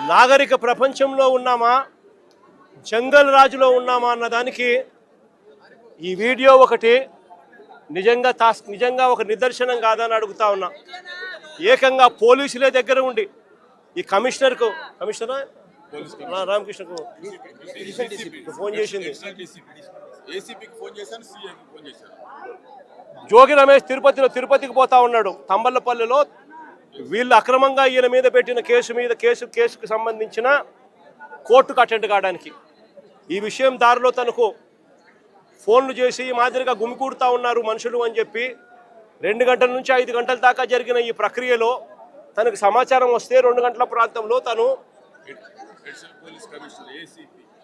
నాగరిక ప్రపంచంలో ఉన్నామా, జంగల్ రాజులో ఉన్నామా అన్నదానికి ఈ వీడియో ఒకటి నిజంగా ఒక నిదర్శనం కాదని అడుగుతా ఉన్నా. ఏకంగా పోలీసులే దగ్గర ఉండి ఈ కమిషనర్ రామకృష్ణకు ఫోన్ చేసింది. జోగి రమేష్ తిరుపతికి పోతా ఉన్నాడు. తంబళ్ళపల్లిలో వీళ్ళు అక్రమంగా ఈయన మీద పెట్టిన కేసుకు సంబంధించిన కోర్టుకు అటెండ్ కావడానికి ఈ విషయం దారిలో తనకు ఫోన్లు చేసి ఈ మాదిరిగా గుమికూడుతూ ఉన్నారు మనుషులు అని చెప్పి 2 గంటల నుంచి 5 గంటల దాకా జరిగిన ఈ ప్రక్రియలో తనకు సమాచారం వస్తే 2 గంటల ప్రాంతంలో తను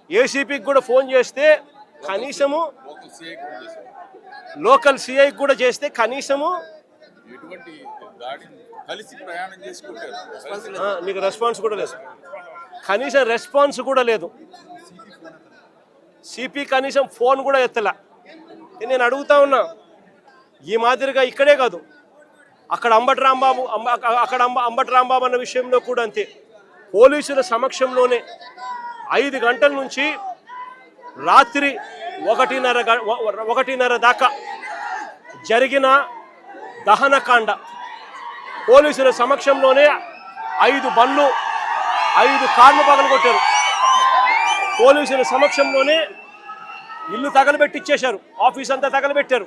ఏసీపీకి కూడా ఫోన్ చేస్తే కనీసము లోకల్ సిఐకి కూడా చేస్తే కనీసము నీకు రెస్పాన్స్ కూడా లేదు. కనీసం రెస్పాన్స్ కూడా లేదు. సిపి కనీసం ఫోన్ కూడా ఎత్తలా. నేను అడుగుతా ఉన్నా, ఈ మాదిరిగా ఇక్కడే కాదు అక్కడ అంబటి రాంబాబు అన్న విషయంలో కూడా అంతే. పోలీసుల సమక్షంలోనే 5 గంటల నుంచి రాత్రి 1:30 దాకా జరిగిన దహనకాండ పోలీసుల సమక్షంలోనే 5 బండ్లు 5 కార్లు పగలగొట్టారు. పోలీసుల సమక్షంలోనే ఇల్లు తగలబెట్టిచ్చేశారు. ఆఫీస్ అంతా తగలబెట్టారు.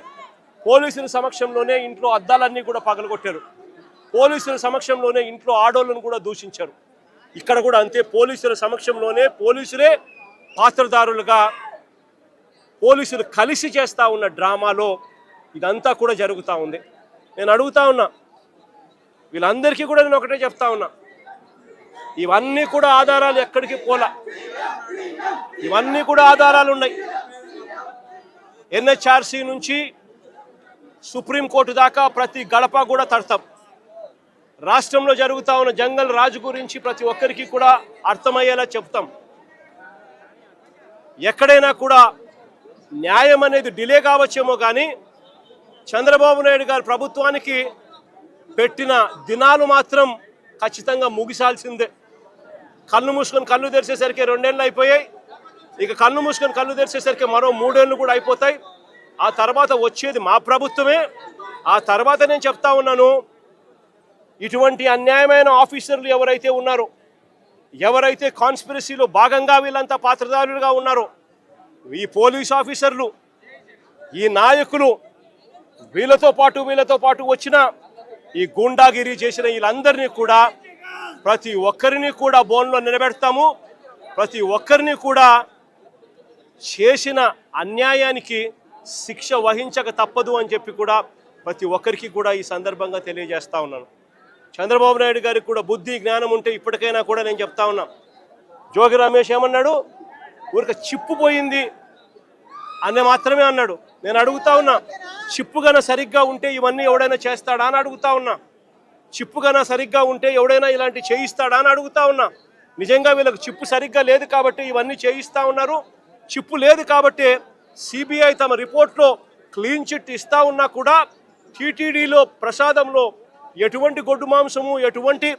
పోలీసుల సమక్షంలోనే ఇంట్లో అద్దాలన్నీ కూడా పగలగొట్టారు. పోలీసుల సమక్షంలోనే ఇంట్లో ఆడోళ్ళను కూడా దూషించారు. ఇక్కడ కూడా అంతే. పోలీసుల సమక్షంలోనే పోలీసులే పాత్రదారులుగా పోలీసులు కలిసి చేస్తూ ఉన్న డ్రామాలో ఇదంతా కూడా జరుగుతూ ఉంది. నేను అడుగుతా ఉన్నా, వీళ్ళందరికీ కూడా నేను ఒకటే చెప్తా ఉన్నా, ఇవన్నీ కూడా ఆధారాలు ఎక్కడికి పోలా. ఇవన్నీ కూడా ఆధారాలు ఉన్నాయి. ఎన్హెచ్ఆర్సీ నుంచి సుప్రీంకోర్టు దాకా ప్రతి గడప కూడా తడతాం. రాష్ట్రంలో జరుగుతూ ఉన్న జంగల్ రాజు గురించి ప్రతి ఒక్కరికి కూడా అర్థమయ్యేలా చెప్తాం. ఎక్కడైనా కూడా న్యాయం అనేది డిలే కావచ్చేమో కానీ చంద్రబాబు నాయుడు గారు ప్రభుత్వానికి పెట్టిన దినాలు మాత్రం ఖచ్చితంగా ముగిసాల్సిందే. కళ్ళు మూసుకొని కళ్ళు తెరిచేసరికి 2 ఏళ్ళు అయిపోయాయి. ఇక కళ్ళు మూసుకొని కళ్ళు తెరిచేసరికి మరో 3 ఏళ్ళు కూడా అయిపోతాయి. ఆ తర్వాత వచ్చేది మా ప్రభుత్వమే. ఆ తర్వాత నేను చెప్తా ఉన్నాను, ఇటువంటి అన్యాయమైన ఆఫీసర్లు ఎవరైతే ఉన్నారో, ఎవరైతే కాన్స్పిరసీలో భాగంగా వీళ్ళంతా పాత్రదారులుగా ఉన్నారో, ఈ పోలీస్ ఆఫీసర్లు, ఈ నాయకులు, వీళ్ళతో పాటు వచ్చిన ఈ గూండాగిరి చేసిన వీళ్ళందరినీ కూడా ప్రతి ఒక్కరిని కూడా బోన్లో నిలబెడతాము. ప్రతి ఒక్కరిని కూడా చేసిన అన్యాయానికి శిక్ష వహించక తప్పదు అని చెప్పి కూడా ప్రతి ఒక్కరికి కూడా ఈ సందర్భంగా తెలియజేస్తా ఉన్నాను. చంద్రబాబు నాయుడు గారికి కూడా బుద్ధి జ్ఞానం ఉంటే ఇప్పటికైనా కూడా నేను చెప్తా ఉన్నా. జోగి రమేష్ ఏమన్నాడు, ఊరికి చిప్పు పోయింది అని మాత్రమే అన్నాడు. నేను అడుగుతా ఉన్నా, చిప్పు గన సరిగ్గా ఉంటే ఇవన్నీ ఎవడైనా చేస్తాడా అని అడుగుతా ఉన్నా. చిప్పు గన సరిగ్గా ఉంటే ఎవడైనా ఇలాంటి చేయిస్తాడా అని అడుగుతా ఉన్నా. నిజంగా వీళ్ళకి చిప్పు సరిగ్గా లేదు కాబట్టి ఇవన్నీ చేయిస్తూ ఉన్నారు. చిప్పు లేదు కాబట్టి సిబిఐ తమ రిపోర్ట్లో క్లీన్ చిట్ ఇస్తూ ఉన్నా కూడా టీటీడీలో ప్రసాదంలో ఎటువంటి గొడ్డు మాంసము, ఎటువంటి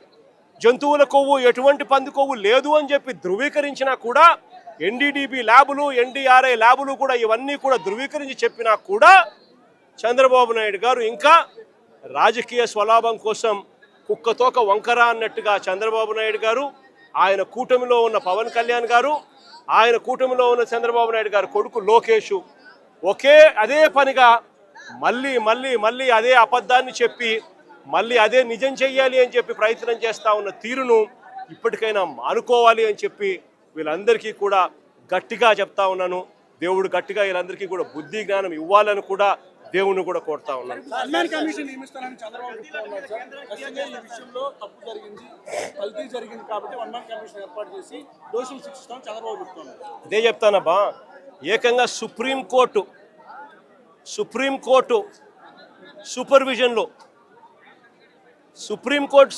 జంతువుల కొవ్వు, ఎటువంటి పంది కొవ్వు లేదు అని చెప్పి ధృవీకరించినా కూడా ఎన్డీడీబీ ల్యాబులు, ఎన్డీఆర్ఐ ల్యాబులు కూడా ఇవన్నీ కూడా ధృవీకరించి చెప్పినా కూడా చంద్రబాబు నాయుడు గారు ఇంకా రాజకీయ స్వలాభం కోసం కుక్కతోక వంకర అన్నట్టుగా చంద్రబాబు నాయుడు గారు, ఆయన కూటమిలో ఉన్న పవన్ కళ్యాణ్ గారు, ఆయన కూటమిలో ఉన్న చంద్రబాబు నాయుడు గారు కొడుకు లోకేష్ అదే పనిగా మళ్ళీ అదే అబద్ధాన్ని చెప్పి మళ్ళీ అదే నిజం చెయ్యాలి అని చెప్పి ప్రయత్నం చేస్తూ ఉన్న తీరును ఇప్పటికైనా మానుకోవాలి అని చెప్పి వీళ్ళందరికీ కూడా గట్టిగా చెప్తా ఉన్నాను. దేవుడు గట్టిగా వీళ్ళందరికీ కూడా బుద్ధి జ్ఞానం ఇవ్వాలని కూడా దేవుణ్ణి కూడా కోరుతా ఉన్నాను. అదే చెప్తానబ్బా. ఏకంగా సుప్రీంకోర్టు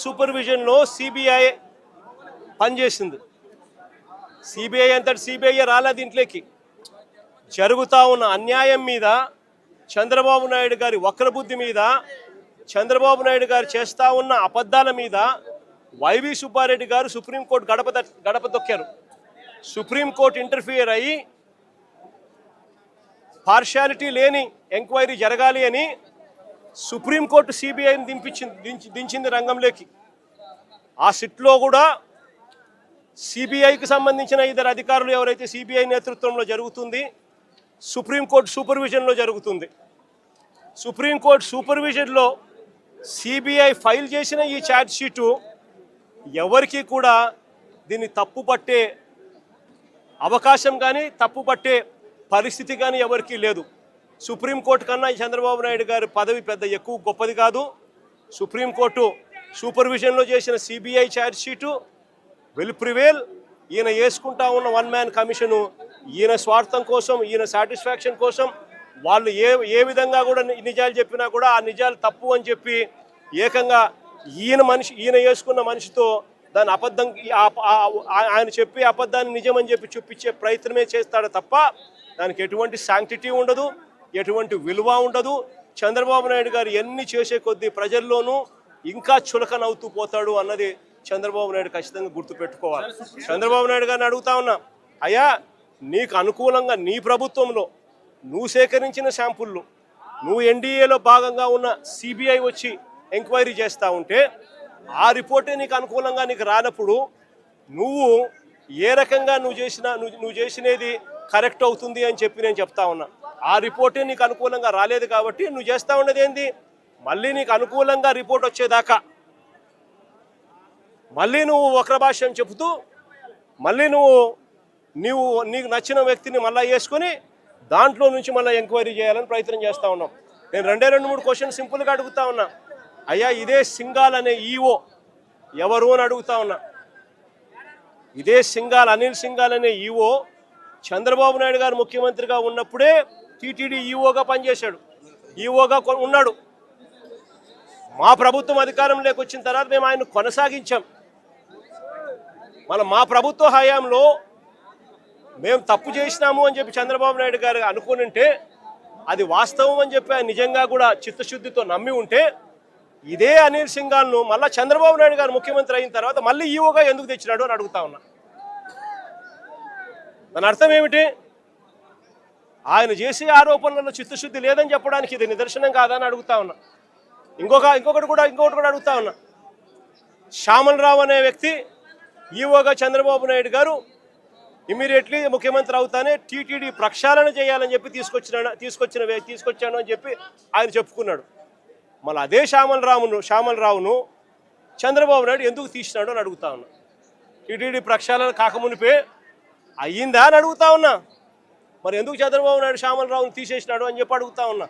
సూపర్విజన్లో సిబిఐ పనిచేసింది. సిబిఐ అంతటి సిబిఐ రాలే దీంట్లోకి. జరుగుతూ ఉన్న అన్యాయం మీద, చంద్రబాబు నాయుడు గారి వక్రబుద్ధి మీద, చంద్రబాబు నాయుడు గారు చేస్తూ ఉన్న అబద్ధాల మీద వైవి సుబ్బారెడ్డి గారు సుప్రీంకోర్టు గడప తొక్కారు. సుప్రీంకోర్టు ఇంటర్ఫియర్ అయ్యి పార్షాలిటీ లేని ఎంక్వైరీ జరగాలి అని సుప్రీంకోర్టు సిబిఐని దించింది రంగంలోకి. ఆ సిట్లో కూడా సిబిఐకి సంబంధించిన ఇద్దరు అధికారులు ఎవరైతే సిబిఐ నేతృత్వంలో జరుగుతుంది, సుప్రీంకోర్టు సూపర్విజన్లో జరుగుతుంది. సుప్రీంకోర్టు సూపర్విజన్లో సిబిఐ ఫైల్ చేసిన ఈ ఛార్జ్ షీటు ఎవరికి కూడా దీన్ని తప్పుపట్టే అవకాశం కానీ తప్పుపట్టే పరిస్థితి కానీ ఎవరికీ లేదు. సుప్రీంకోర్టు కన్నా చంద్రబాబు నాయుడు గారి పదవి పెద్ద ఎక్కువ గొప్పది కాదు. సుప్రీంకోర్టు సూపర్విజన్లో చేసిన CBI charge sheet will prevail. ఈయన వేసుకుంటా ఉన్న వన్ మ్యాన్ కమిషను ఈయన స్వార్థం కోసం, ఈయన సాటిస్ఫాక్షన్ కోసం వాళ్ళు ఏ విధంగా కూడా నిజాలు చెప్పినా కూడా ఆ నిజాలు తప్పు అని చెప్పి ఏకంగా ఈయన వేసుకున్న మనిషితో దాని అబద్ధం ఆయన చెప్పి అబద్ధాన్ని నిజమని చెప్పి చూపించే ప్రయత్నమే చేస్తాడు తప్ప దానికి ఎటువంటి శాంక్టిటీ ఉండదు, ఎటువంటి విలువ ఉండదు. చంద్రబాబు నాయుడు గారు ఎన్ని చేసే కొద్దీ ప్రజల్లోనూ ఇంకా చులకనవుతూ పోతాడు అన్నది చంద్రబాబు నాయుడు ఖచ్చితంగా గుర్తుపెట్టుకోవాలి. చంద్రబాబు నాయుడు గారిని అడుగుతా ఉన్నా, అయ్యా నీకు అనుకూలంగా నీ ప్రభుత్వంలో నువ్వు సేకరించిన శాంపుళ్ళు, నువ్వు ఎన్డీఏలో భాగంగా ఉన్న సిబిఐ వచ్చి ఎంక్వైరీ చేస్తూ ఉంటే ఆ రిపోర్టే నీకు అనుకూలంగా నీకు రానప్పుడు నువ్వు ఏ రకంగా నువ్వు చేసినది కరెక్ట్ అవుతుంది అని చెప్పి నేను చెప్తా ఉన్నా. ఆ రిపోర్టే నీకు అనుకూలంగా రాలేదు కాబట్టి నువ్వు చేస్తూ ఉన్నది ఏంది, మళ్ళీ నీకు అనుకూలంగా రిపోర్ట్ వచ్చేదాకా మళ్ళీ నువ్వు వక్ర భాష్యం చెబుతూ మళ్ళీ నీకు నచ్చిన వ్యక్తిని మళ్ళీ వేసుకొని దాంట్లో నుంచి మళ్ళీ ఎంక్వైరీ చేయాలని ప్రయత్నం చేస్తూ ఉన్నాం. నేను 2-3 క్వశ్చన్ సింపుల్గా అడుగుతా ఉన్నా. అయ్యా ఇదే సింఘాల్ అనే ఈఓ ఎవరు అని అడుగుతా ఉన్నా. ఇదే అనిల్ సింఘాల్ అనే ఈఓ చంద్రబాబు నాయుడు గారు ముఖ్యమంత్రిగా ఉన్నప్పుడే టీటీడీ ఈఓగా పనిచేశాడు, ఈఓగా ఉన్నాడు. మా ప్రభుత్వం అధికారంలోకి వచ్చిన తర్వాత మేము ఆయన కొనసాగించాం. మా ప్రభుత్వ హయాంలో మేము తప్పు చేసినాము అని చెప్పి చంద్రబాబు నాయుడు గారు అనుకునింటే అది వాస్తవం అని చెప్పి ఆయన నిజంగా కూడా చిత్తశుద్ధితో నమ్మి ఉంటే ఇదే అనిల్ సింఘాల్ను మళ్ళీ చంద్రబాబు నాయుడు గారు ముఖ్యమంత్రి అయిన తర్వాత మళ్ళీ ఈఓగా ఎందుకు తెచ్చినాడు అని అడుగుతా ఉన్నా. దాని అర్థం ఏమిటి? ఆయన చేసే ఆరోపణలలో చిత్తశుద్ధి లేదని చెప్పడానికి ఇది నిదర్శనం కాదని అడుగుతా ఉన్నా. ఇంకొకటి కూడా అడుగుతా ఉన్నా. శ్యామల్ రావు అనే వ్యక్తి ఈఓగా చంద్రబాబు నాయుడు గారు ఇమీడియట్లీ ముఖ్యమంత్రి అవుతానే టీటీడీ ప్రక్షాళన చేయాలని చెప్పి తీసుకొచ్చాను అని చెప్పి ఆయన చెప్పుకున్నాడు. మళ్ళీ అదే శ్యామల్ రావును చంద్రబాబు నాయుడు ఎందుకు తీసినాడు అని అడుగుతా ఉన్నా. టీటీడీ ప్రక్షాళన కాకమునిపే అయ్యిందా అని అడుగుతా ఉన్నా. మరి ఎందుకు చంద్రబాబు నాయుడు శ్యామల్ రావును తీసేసినాడు అని చెప్పి అడుగుతా ఉన్నా.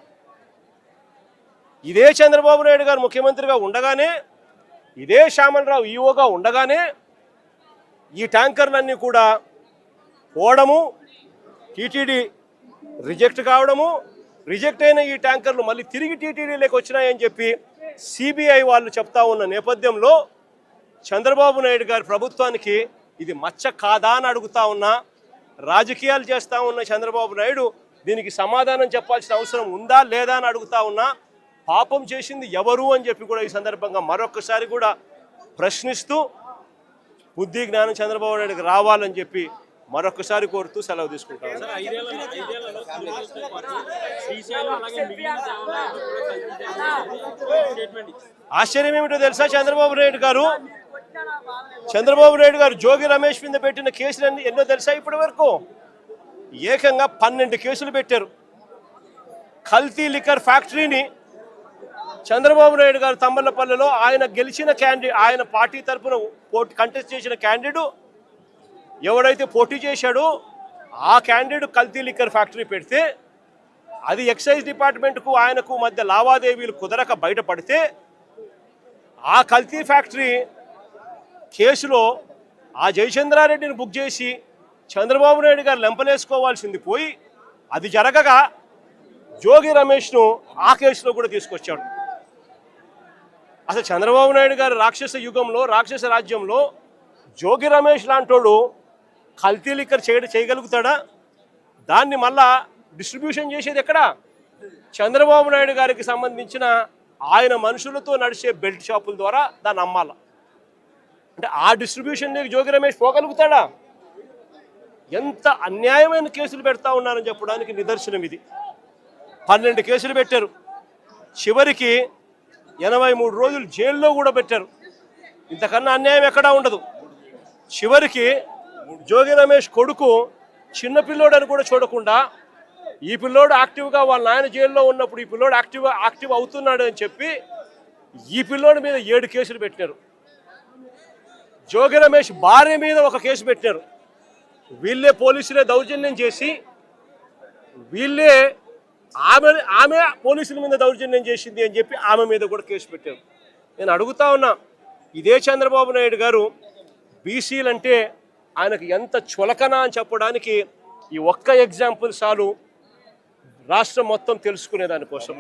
ఇదే చంద్రబాబు నాయుడు గారు ముఖ్యమంత్రిగా ఉండగానే, ఇదే శ్యామల్ రావు ఈఓగా ఉండగానే ఈ ట్యాంకర్లన్నీ కూడా పోవడము, టీటీడీ రిజెక్ట్ కావడము, రిజెక్ట్ అయిన ఈ ట్యాంకర్లు మళ్ళీ తిరిగి టీటీడీలోకి వచ్చినాయని చెప్పి సిబిఐ వాళ్ళు చెప్తా ఉన్న నేపథ్యంలో చంద్రబాబు నాయుడు గారి ప్రభుత్వానికి ఇది మచ్చ కాదా అని అడుగుతా ఉన్నా. రాజకీయాలు చేస్తూ ఉన్న చంద్రబాబు నాయుడు దీనికి సమాధానం చెప్పాల్సిన అవసరం ఉందా లేదా అని అడుగుతా ఉన్నా. పాపం చేసింది ఎవరు అని చెప్పి కూడా ఈ సందర్భంగా మరొకసారి కూడా ప్రశ్నిస్తూ బుద్ధి జ్ఞానం చంద్రబాబు నాయుడుకి రావాలని చెప్పి మరొకసారి కోరుతూ సెలవు తీసుకుంటాను. ఆశ్చర్యం ఏమిటో తెలుసా? చంద్రబాబు నాయుడు గారు జోగి రమేష్ మీద పెట్టిన కేసులు ఎన్నో తెలుసా? ఇప్పటి వరకు ఏకంగా 12 కేసులు పెట్టారు. కల్తీ లిక్కర్ ఫ్యాక్టరీని చంద్రబాబు నాయుడు గారు తంబలపల్లిలో ఆయన గెలిచిన ఆయన పార్టీ తరఫున కంటెస్ట్ చేసిన క్యాండిడేట్ ఎవడైతే పోటీ చేశాడో ఆ క్యాండిడేట్ కల్తీ లిక్కర్ ఫ్యాక్టరీ పెడితే అది ఎక్సైజ్ డిపార్ట్మెంట్కు ఆయనకు మధ్య లావాదేవీలు కుదరక బయటపడితే ఆ కల్తీ ఫ్యాక్టరీ కేసులో ఆ జయచంద్రారెడ్డిని బుక్ చేసి చంద్రబాబు నాయుడు గారు లెంపలేసుకోవాల్సింది పోయి అది జరగగా జోగి రమేష్ను ఆ కేసులో కూడా తీసుకొచ్చాడు. అసలు చంద్రబాబు నాయుడు గారు రాక్షస యుగంలో, రాక్షస రాజ్యంలో జోగి రమేష్ లాంటోడు కల్తీ లిక్కర్ చేయగలుగుతాడా? దాన్ని మళ్ళా డిస్ట్రిబ్యూషన్ చేసేది ఎక్కడ? చంద్రబాబు నాయుడు గారికి సంబంధించిన ఆయన మనుషులతో నడిచే బెల్ట్ షాపుల ద్వారా దాన్ని అమ్మాల. అంటే ఆ డిస్ట్రిబ్యూషన్ జోగి రమేష్ పోగలుగుతాడా? ఎంత అన్యాయమైన కేసులు పెడతా ఉన్నారని చెప్పడానికి నిదర్శనం ఇది. 12 కేసులు పెట్టారు, చివరికి 83 రోజులు జైల్లో కూడా పెట్టారు. ఇంతకన్నా అన్యాయం ఎక్కడా ఉండదు. చివరికి జోగి రమేష్ కొడుకు చిన్నపిల్లోడని కూడా చూడకుండా ఈ పిల్లోడు యాక్టివ్గా వాళ్ళ నాయన జైల్లో ఉన్నప్పుడు ఈ పిల్లోడు యాక్టివ్ అవుతున్నాడు అని చెప్పి ఈ పిల్లోడి మీద 7 కేసులు పెట్టారు. జోగి రమేష్ భార్య మీద ఒక కేసు పెట్టారు. వీళ్ళే పోలీసులే దౌర్జన్యం చేసి ఆమె పోలీసుల మీద దౌర్జన్యం చేసింది అని చెప్పి ఆమె మీద కూడా కేసు పెట్టారు. నేను అడుగుతా ఉన్నా, ఇదే చంద్రబాబు నాయుడు గారు బీసీలంటే ఆయనకు ఎంత చులకన అని చెప్పడానికి ఈ ఒక్క ఎగ్జాంపుల్ చాలు రాష్ట్రం మొత్తం తెలుసుకునే దానికోసం.